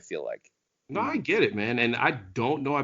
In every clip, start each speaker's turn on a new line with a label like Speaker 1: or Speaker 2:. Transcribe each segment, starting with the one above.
Speaker 1: feel like.
Speaker 2: No, I get it, man. And I don't know.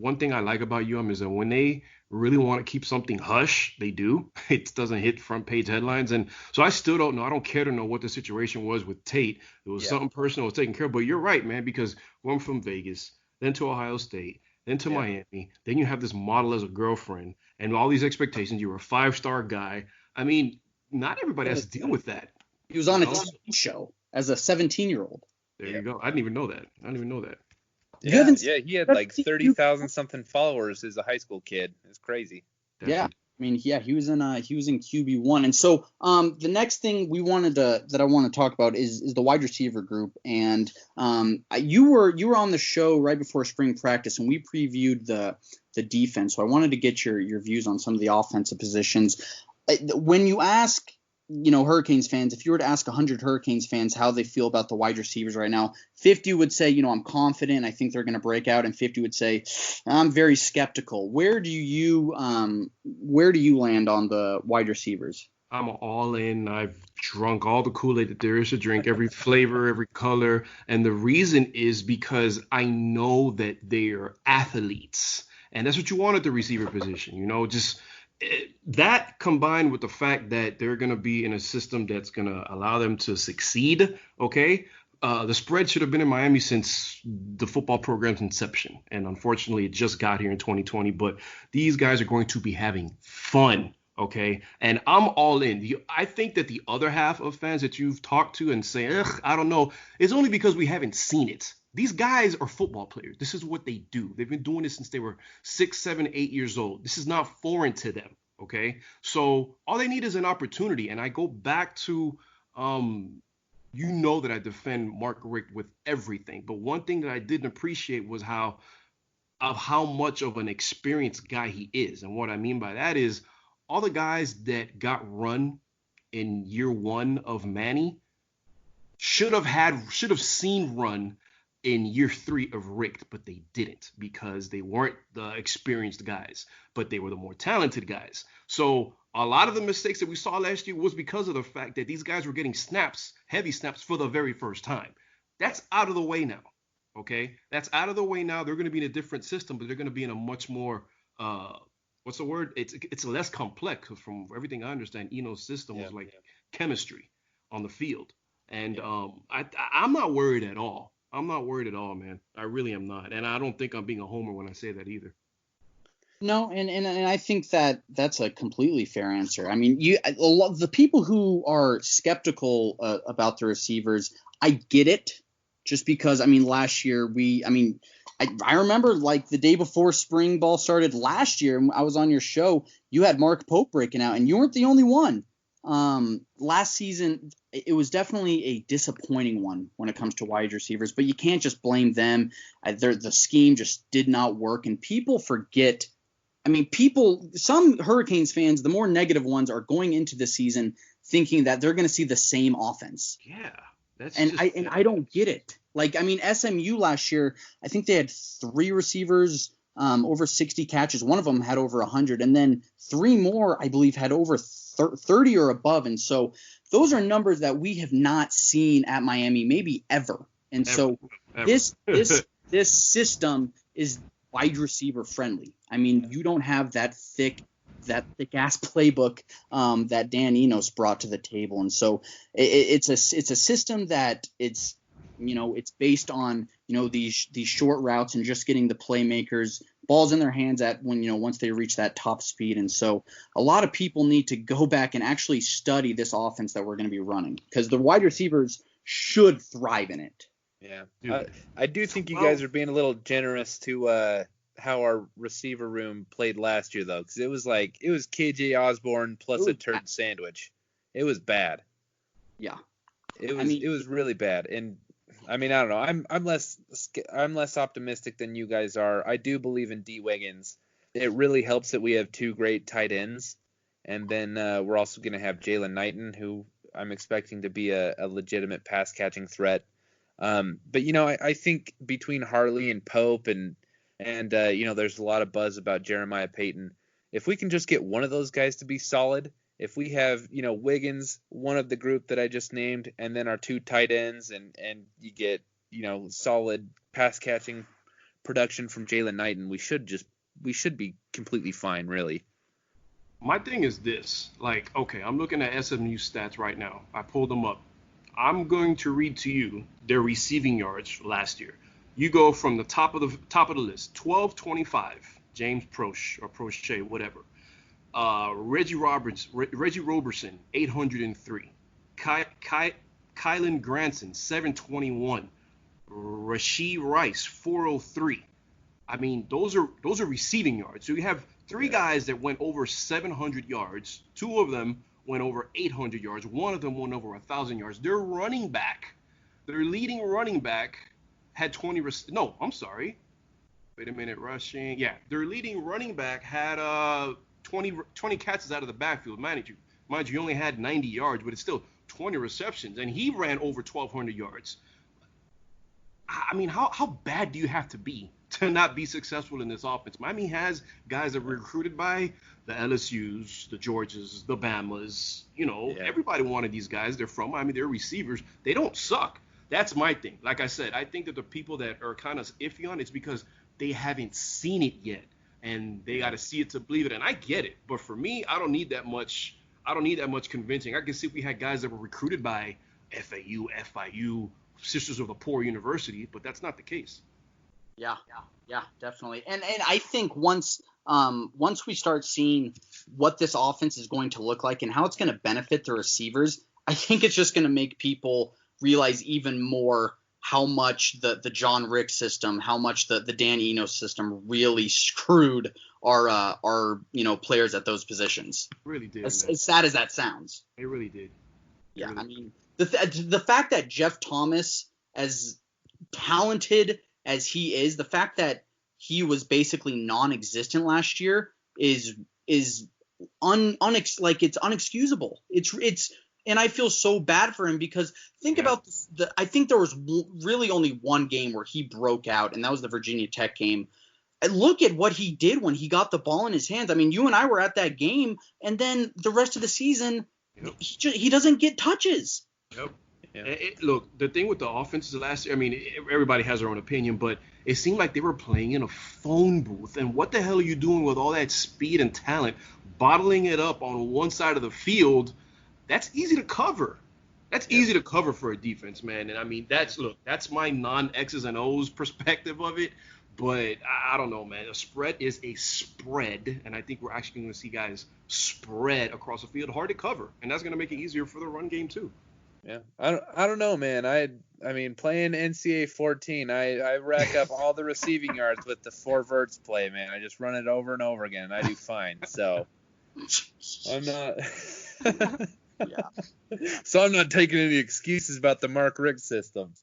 Speaker 2: One thing I like about UM is that when they really want to keep something hush, they do. It doesn't hit front page headlines. And so I still don't know. I don't care to know what the situation was with Tate. It was
Speaker 1: Yeah.
Speaker 2: something personal was taken care of. But you're right, man, because going from Vegas, then to Ohio State, then to
Speaker 1: Yeah.
Speaker 2: Miami, then you have this model as a girlfriend and all these expectations. You were a five-star guy. I mean, not everybody has to deal with that,
Speaker 3: He was
Speaker 2: you
Speaker 3: on a
Speaker 2: know?
Speaker 3: TV show as a 17-year-old.
Speaker 2: There
Speaker 1: Yeah.
Speaker 2: you go. I didn't even know that. I didn't even know that.
Speaker 3: You
Speaker 1: Yeah.
Speaker 3: haven't
Speaker 1: Yeah. He had
Speaker 3: you
Speaker 1: like
Speaker 3: haven't seen
Speaker 1: 30,000 something followers as a high school kid. It's crazy.
Speaker 3: Yeah,
Speaker 2: Definitely.
Speaker 3: I mean, yeah, he was in QB1, and so the next thing I want to talk about is the wide receiver group, and you were on the show right before spring practice, and we previewed the defense. So I wanted to get your views on some of the offensive positions. When you ask, Hurricanes fans, if you were to ask 100 Hurricanes fans how they feel about the wide receivers right now, 50 would say, I'm confident, I think they're going to break out, and 50 would say, I'm very skeptical. Where do you land on the wide receivers?
Speaker 2: I'm all in. I've drunk all the Kool-Aid that there is to drink, every flavor, every color. And the reason is because I know that they're athletes. And that's what you want at the receiver position, just that combined with the fact that they're going to be in a system that's going to allow them to succeed, okay? The spread should have been in Miami since the football program's inception. And unfortunately, it just got here in 2020. But these guys are going to be having fun. Okay. And I'm all in. I think that the other half of fans that you've talked to and say, ugh, I don't know, it's only because we haven't seen it. These guys are football players. This is what they do. They've been doing this since they were 6, 7, 8 years old. This is not foreign to them. Okay. So all they need is an opportunity. And I go back to, that I defend Mark Richt with everything. But one thing that I didn't appreciate was how much of an experienced guy he is. And what I mean by that is all the guys that got run in year one of Manny should have seen run in year three of Richt, but they didn't because they weren't the experienced guys, but they were the more talented guys. So a lot of the mistakes that we saw last year was because of the fact that these guys were getting snaps, heavy snaps for the very first time. That's out of the way now. Okay, that's out of the way now. They're going to be in a different system, but they're going to be in a much more what's the word? It's less complex. From everything I understand, Eno's system was like chemistry on the field, and I'm not worried at all. I'm not worried at all, man. I really am not, and I don't think I'm being a homer when I say that either.
Speaker 3: No, and I think that's a completely fair answer. I mean, the people who are skeptical about the receivers, I get it. Just because, last year I remember like the day before spring ball started last year, I was on your show, you had Mark Pope breaking out, and you weren't the only one. Last season, it was definitely a disappointing one when it comes to wide receivers, but you can't just blame them. The scheme just did not work, and people forget. Some Hurricanes fans, the more negative ones, are going into the season thinking that they're going to see the same offense.
Speaker 2: Yeah.
Speaker 3: I don't get it. Like, SMU last year, I think they had 3 receivers over 60 catches. One of them had over 100, and then 3 more, I believe, had over 30 or above. And so those are numbers that we have not seen at Miami, maybe ever. And so this system is wide receiver friendly. You don't have that thick ass playbook that Dan Enos brought to the table, and so it's a system that it's based on these short routes and just getting the playmakers balls in their hands at once they reach that top speed. And so a lot of people need to go back and actually study this offense that we're going to be running, because the wide receivers should thrive in it.
Speaker 1: Yeah, I do think you guys are being a little generous to how our receiver room played last year, though, because it was KJ Osborne plus a turd sandwich. It was bad.
Speaker 3: Yeah,
Speaker 1: it was really bad. And I don't know. I'm less optimistic than you guys are. I do believe in D. Wiggins. It really helps that we have 2 great tight ends, and then we're also going to have Jalen Knighton, who I'm expecting to be a legitimate pass catching threat. But I think between Harley and Pope and there's a lot of buzz about Jeremiah Payton. If we can just get one of those guys to be solid, if we have, Wiggins, one of the group that I just named, and then our 2 tight ends, and you get solid pass catching production from Jalen Knighton, we should be completely fine, really.
Speaker 2: My thing is this, like, okay, I'm looking at SMU stats right now. I pulled them up. I'm going to read to you their receiving yards last year. You go from the top of the list, 1225, James Proche or Proche, whatever. Reggie Roberson, 803. Kylan Granson, 721. Rashee Rice, 403. I mean, those are receiving yards. So you have three guys that went over 700 yards. Two of them went over 800 yards. One of them went over 1,000 yards. Their leading running back, had 20. No, I'm sorry. Wait a minute, rushing. Yeah, their leading running back had 20 catches out of the backfield. Mind you, he only had 90 yards, but it's still 20 receptions, and he ran over 1,200 yards. I mean, how bad do you have to be to not be successful in this offense? Miami has guys that were recruited by the LSUs, the Georgias, the Bamas. Everybody wanted these guys. They're from Miami. They're receivers. They don't suck. That's my thing. Like I said, I think that the people that are kind of iffy on it's because they haven't seen it yet, and they got to see it to believe it. And I get it, but for me, I don't need that much convincing. I can see if we had guys that were recruited by FAU, FIU, Sisters of a Poor University, but that's not the case.
Speaker 3: Yeah, definitely. And I think once we start seeing what this offense is going to look like and how it's going to benefit the receivers, I think it's just going to make people realize even more how much the John Rick system, how much the Dan Enos system really screwed our players at those positions.
Speaker 2: It really did.
Speaker 3: As sad as that sounds.
Speaker 2: It really did.
Speaker 3: Yeah, I mean, the fact that Jeff Thomas, as talented as he is, the fact that he was basically non-existent last year is it's unexcusable. It's and I feel so bad for him because think about I think there was really only one game where he broke out, and that was the Virginia Tech game. And look at what he did when he got the ball in his hands. I mean, you and I were at that game, and then the rest of the season, he doesn't get touches.
Speaker 2: Yep. Yeah. Look, the thing with the offenses last year, I mean, everybody has their own opinion, but it seemed like they were playing in a phone booth. And what the hell are you doing with all that speed and talent, bottling it up on one side of the field? That's easy to cover. That's easy to cover for a defense, man. And I mean, that's my non-X's and O's perspective of it. But I don't know, man. A spread is a spread, and I think we're actually going to see guys spread across the field, hard to cover, and that's going to make it easier for the run game too.
Speaker 1: Yeah, I don't know, man. I mean, playing NCAA 14, I rack up all the receiving yards with the 4 verts play, man. I just run it over and over again, and I do fine. So I'm not. So I'm not taking any excuses about the Mark Richt system.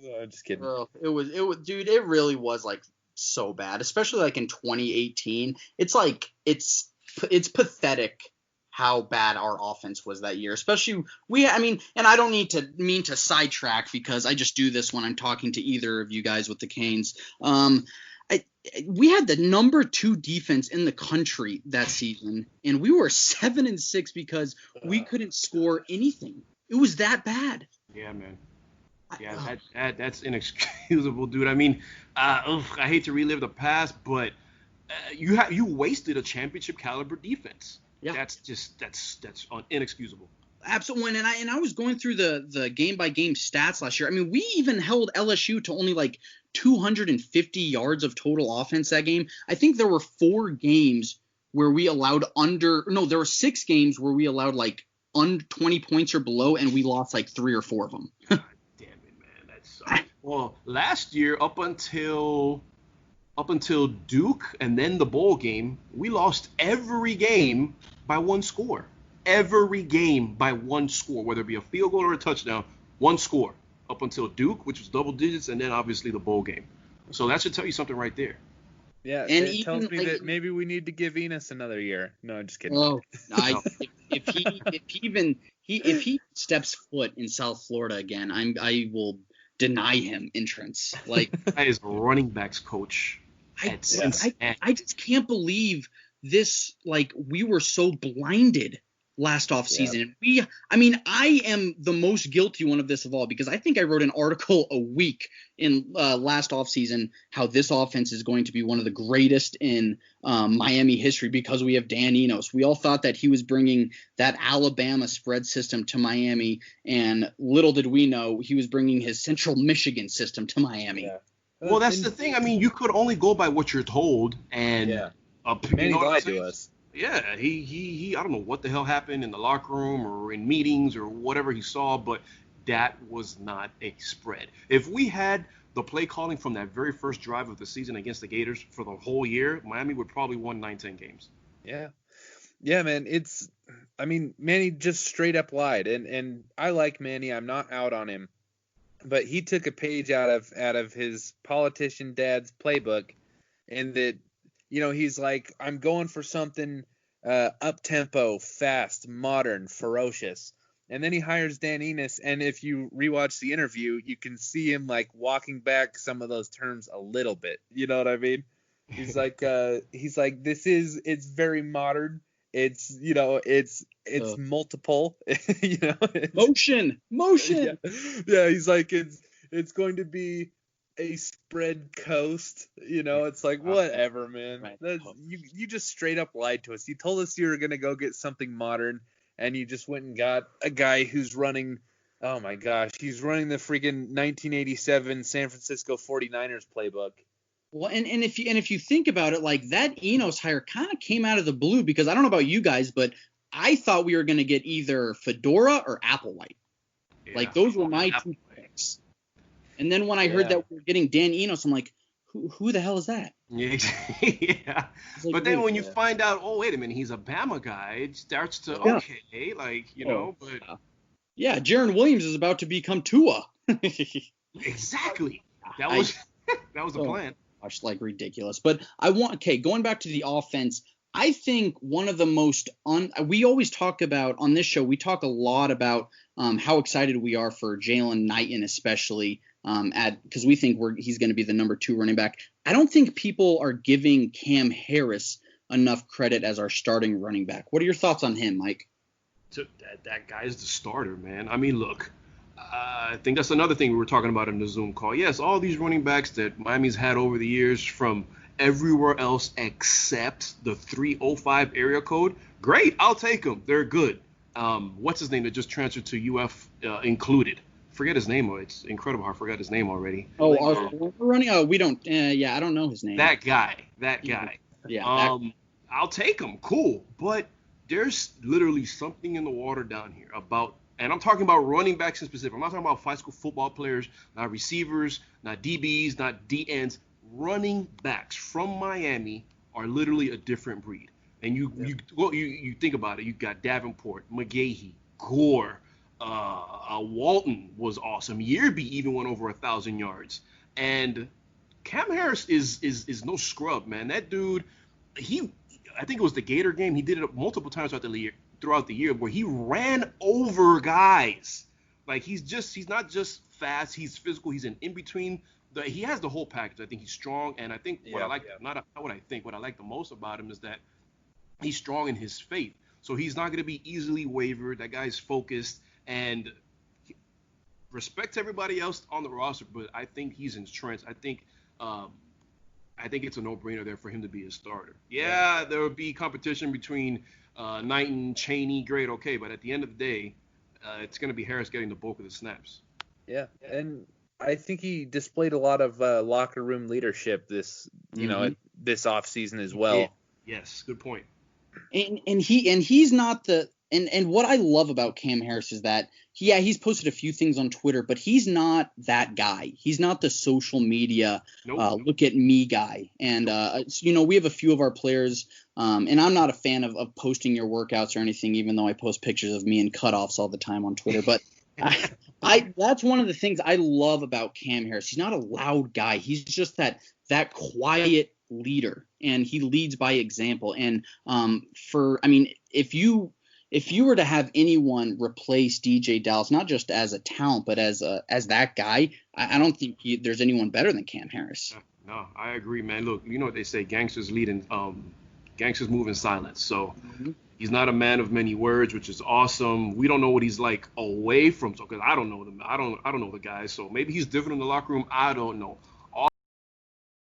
Speaker 1: No, I'm just kidding.
Speaker 3: It was, dude. It really was like so bad, especially like in 2018. It's like it's pathetic how bad our offense was that year. Especially and I don't mean to sidetrack because I just do this when I'm talking to either of you guys with the Canes. We had the number 2 defense in the country that season, and we were 7-6 because we couldn't score anything. It was that bad.
Speaker 2: Yeah, man. Yeah, that's inexcusable, dude. I mean, I hate to relive the past, but you wasted a championship caliber defense. Yeah, that's inexcusable.
Speaker 3: Absolutely. And I was going through the game by game stats last year. I mean, we even held LSU to only like 250 yards of total offense that game. I think there were 4 games where we allowed there were 6 games where we allowed like under 20 points or below, and we lost like 3 or 4 of them.
Speaker 2: God damn it, man. That sucks. Well, last year up until Duke and then the bowl game, we lost every game by 1 score. Every game by 1 score, whether it be a field goal or a touchdown, 1 score up until Duke, which was double digits, and then obviously the bowl game. So that should tell you something right there.
Speaker 1: Yeah, and it tells me that maybe we need to give Enos another year. No, I'm just kidding.
Speaker 3: Oh, if he steps foot in South Florida again, I will deny him entrance. Like
Speaker 2: that is running backs coach.
Speaker 3: I just can't believe this. Like we were so blinded last offseason. Yeah. I am the most guilty one of this of all, because I think I wrote an article a week in last offseason how this offense is going to be one of the greatest in Miami history because we have Dan Enos. We all thought that he was bringing that Alabama spread system to Miami, and little did we know he was bringing his Central Michigan system to Miami.
Speaker 2: Yeah. Well, that's the thing. I mean, you could only go by what you're told, and
Speaker 1: Manny lied to us.
Speaker 2: Yeah, he I don't know what the hell happened in the locker room or in meetings or whatever he saw, but that was not a spread. If we had the play calling from that very first drive of the season against the Gators for the whole year, Miami would probably won 9-10 games.
Speaker 1: Yeah. Yeah, man, Manny just straight up lied, and I like Manny. I'm not out on him, but he took a page out of his politician dad's playbook, and that, he's like, I'm going for something up-tempo, fast, modern, ferocious. And then he hires Dan Enos, and if you rewatch the interview, you can see him like walking back some of those terms a little bit. You know what I mean? He's like, it's very modern. It's, it's multiple.
Speaker 3: Motion.
Speaker 1: Yeah, he's like, it's going to be a spread coast, it's like, whatever, man. Right. You just straight up lied to us. You told us you were gonna go get something modern, and you just went and got a guy who's running, oh my gosh, he's running the freaking 1987 San Francisco 49ers playbook.
Speaker 3: Well, and if you think about it, like, that Enos hire kind of came out of the blue, because I don't know about you guys, but I thought we were gonna get either Fedora or Applewhite. Yeah, like, those were my two picks. And then when I heard that we were getting Dan Enos, I'm like, who the hell is that?
Speaker 2: Yeah. Like, but then when you find out, oh, wait a minute, he's a Bama guy, it starts to, okay, like, but.
Speaker 3: Yeah, Jarrid Williams is about to become Tua.
Speaker 2: Exactly. That was the plan.
Speaker 3: Gosh, like, ridiculous. But going back to the offense, I think one of the most we always talk about on this show, we talk a lot about how excited we are for Jalen Knighton, especially because we think he's going to be the number 2 running back. I don't think people are giving Cam Harris enough credit as our starting running back. What are your thoughts on him, Mike?
Speaker 2: That guy's the starter, man. I mean, look, I think that's another thing we were talking about in the Zoom call. Yes, all these running backs that Miami's had over the years from everywhere else except the 305 area code, great, I'll take them. They're good. What's his name that just transferred to UF included? Forget his name. It's incredible how I forgot his name already.
Speaker 3: We're running. Oh, we don't. I don't know his name.
Speaker 2: That guy. Yeah. I'll take him. Cool. But there's literally something in the water down here about, and I'm talking about running backs in specific. I'm not talking about high school football players, not receivers, not DBs, not DNs. Running backs from Miami are literally a different breed. And you think about it. You got Davenport, McGahee, Gore. Walton was awesome. Yearby even went over 1,000 yards. And Cam Harris is no scrub, man. That dude, I think it was the Gator game. He did it multiple times throughout the year where he ran over guys. Like, he's not just fast. He's physical. He's in between. He has the whole package. I think he's strong. And I think what I like the most about him is that he's strong in his faith. So he's not going to be easily wavered. That guy's focused. And respect to everybody else on the roster, but I think he's entrenched. I think it's a no-brainer there for him to be a starter. Yeah, there will be competition between Knighton, Chaney, great, okay, but at the end of the day, it's going to be Harris getting the bulk of the snaps.
Speaker 1: Yeah, and I think he displayed a lot of locker room leadership this offseason as well.
Speaker 2: Yeah. Yes, good point.
Speaker 3: And he's not the. And what I love about Cam Harris is that, he's posted a few things on Twitter, but he's not that guy. He's not the social media, look at me guy. And, we have a few of our players, and I'm not a fan of posting your workouts or anything, even though I post pictures of me in cutoffs all the time on Twitter. But that's one of the things I love about Cam Harris. He's not a loud guy. He's just that quiet leader, and he leads by example. And if you were to have anyone replace DJ Dallas, not just as a talent, but as that guy, I don't think there's anyone better than Cam Harris.
Speaker 2: No, I agree, man. Look, you know what they say, gangsters move in silence. So He's not a man of many words, which is awesome. We don't know what he's like away from, so because I don't know them. I don't know the guy. So maybe he's different in the locker room. I don't know.